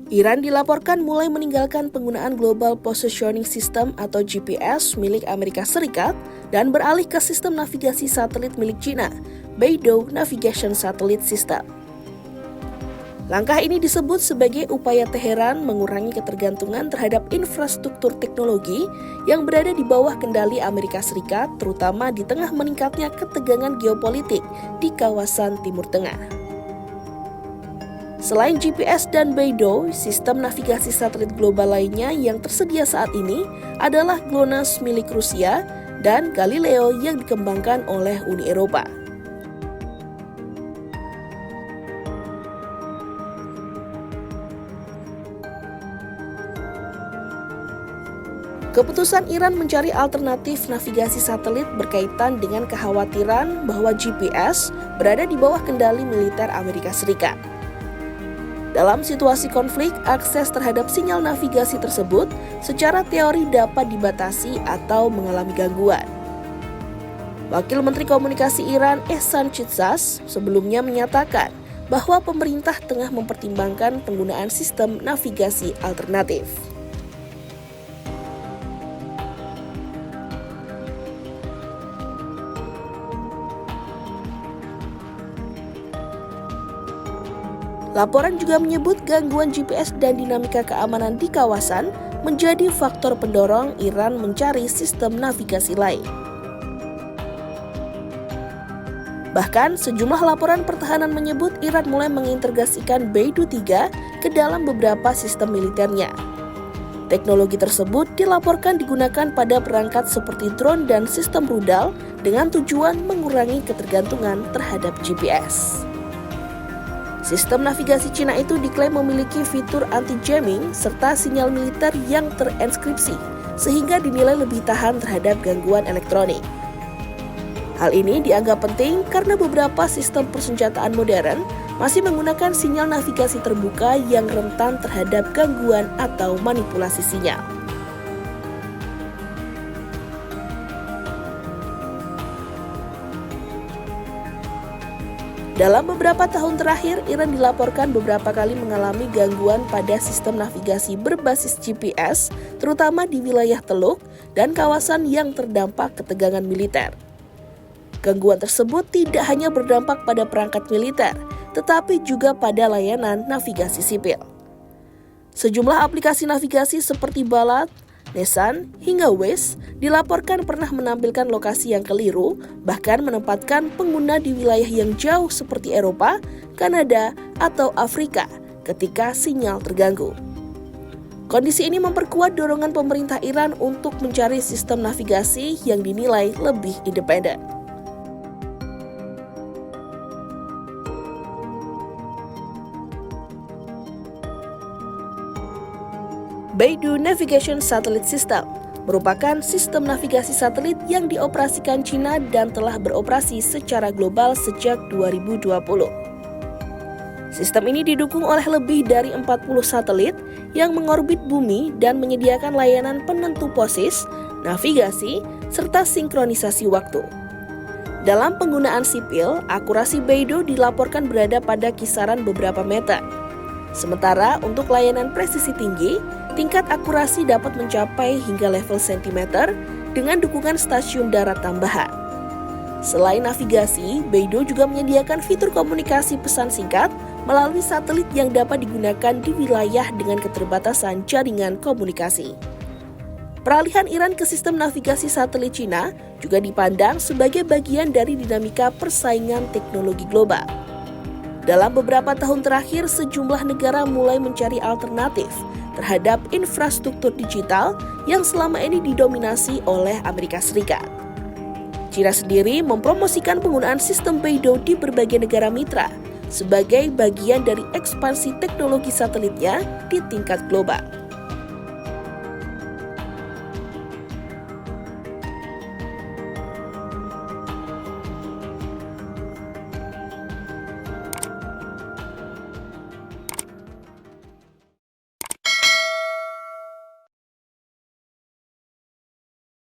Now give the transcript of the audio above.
Iran dilaporkan mulai meninggalkan penggunaan Global Positioning System atau GPS milik Amerika Serikat dan beralih ke sistem navigasi satelit milik China, Beidou Navigation Satellite System. Langkah ini disebut sebagai upaya Teheran mengurangi ketergantungan terhadap infrastruktur teknologi yang berada di bawah kendali Amerika Serikat, terutama di tengah meningkatnya ketegangan geopolitik di kawasan Timur Tengah. Selain GPS dan Beidou, sistem navigasi satelit global lainnya yang tersedia saat ini adalah GLONASS milik Rusia dan Galileo yang dikembangkan oleh Uni Eropa. Keputusan Iran mencari alternatif navigasi satelit berkaitan dengan kekhawatiran bahwa GPS berada di bawah kendali militer Amerika Serikat. Dalam situasi konflik, akses terhadap sinyal navigasi tersebut secara teori dapat dibatasi atau mengalami gangguan. Wakil Menteri Komunikasi Iran Ehsan Chitsas sebelumnya menyatakan bahwa pemerintah tengah mempertimbangkan penggunaan sistem navigasi alternatif. Laporan juga menyebut gangguan GPS dan dinamika keamanan di kawasan menjadi faktor pendorong Iran mencari sistem navigasi lain. Bahkan, sejumlah laporan pertahanan menyebut Iran mulai mengintegrasikan Beidou 3 ke dalam beberapa sistem militernya. Teknologi tersebut dilaporkan digunakan pada perangkat seperti drone dan sistem rudal dengan tujuan mengurangi ketergantungan terhadap GPS. Sistem navigasi Cina itu diklaim memiliki fitur anti-jamming serta sinyal militer yang terenskripsi, sehingga dinilai lebih tahan terhadap gangguan elektronik. Hal ini dianggap penting karena beberapa sistem persenjataan modern masih menggunakan sinyal navigasi terbuka yang rentan terhadap gangguan atau manipulasi sinyal. Dalam beberapa tahun terakhir, Iran dilaporkan beberapa kali mengalami gangguan pada sistem navigasi berbasis GPS, terutama di wilayah Teluk dan kawasan yang terdampak ketegangan militer. Gangguan tersebut tidak hanya berdampak pada perangkat militer, tetapi juga pada layanan navigasi sipil. Sejumlah aplikasi navigasi seperti Balat, Nesan, hingga Waze dilaporkan pernah menampilkan lokasi yang keliru, bahkan menempatkan pengguna di wilayah yang jauh seperti Eropa, Kanada, atau Afrika ketika sinyal terganggu. Kondisi ini memperkuat dorongan pemerintah Iran untuk mencari sistem navigasi yang dinilai lebih independen. Beidou Navigation Satellite System merupakan sistem navigasi satelit yang dioperasikan China dan telah beroperasi secara global sejak 2020. Sistem ini didukung oleh lebih dari 40 satelit yang mengorbit bumi dan menyediakan layanan penentu posis, navigasi, serta sinkronisasi waktu. Dalam penggunaan sipil, akurasi Beidou dilaporkan berada pada kisaran beberapa meter. Sementara untuk layanan presisi tinggi, tingkat akurasi dapat mencapai hingga level sentimeter dengan dukungan stasiun darat tambahan. Selain navigasi, Beidou juga menyediakan fitur komunikasi pesan singkat melalui satelit yang dapat digunakan di wilayah dengan keterbatasan jaringan komunikasi. Peralihan Iran ke sistem navigasi satelit Cina juga dipandang sebagai bagian dari dinamika persaingan teknologi global. Dalam beberapa tahun terakhir, sejumlah negara mulai mencari alternatif terhadap infrastruktur digital yang selama ini didominasi oleh Amerika Serikat. China sendiri mempromosikan penggunaan sistem Beidou di berbagai negara mitra sebagai bagian dari ekspansi teknologi satelitnya di tingkat global.